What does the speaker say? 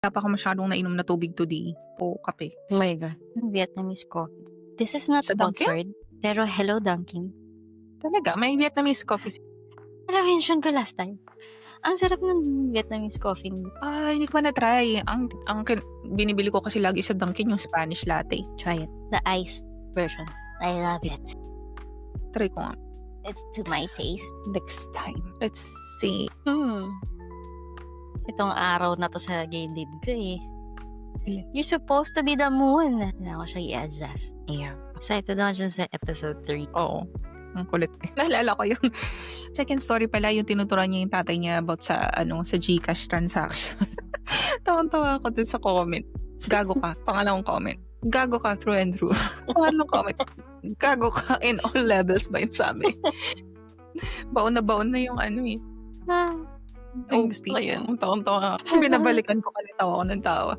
Wala pa ako masyadong nainom na tubig today o kape. Oh my God. Vietnamese coffee. This is not Sa Dunkin'? sponsored, pero hello Dunkin'. Talaga, may Vietnamese coffee. Na-mention ko last time. Ang sarap ng Vietnamese coffee. Hindi ko pa na-try. Binibili ko kasi lagi sa Dunkin' yung Spanish latte. Try it. The iced version. I love it. Try ko nga. It's to my taste. Next time. Let's see. Itong araw na to sa gay date ko eh. Ilan? You're supposed to be the moon. Kailangan ko siya i-adjust. Yeah. Excited ako dyan sa episode 3. Oo. Ang kulit. Naalala ko yung second story pala, yung tinuturuan niya yung tatay niya about sa GCash transaction. Tawang-tawa ako dun sa comment. Gago ka. Pangalawang comment. Gago ka through and through. Pangalawang comment. Gago ka in all levels ba yung sabi? Baon na yung eh. Ah, Angsty. Ang tawang-tawa. Binabalikan ko kanitawa ako ng tawa.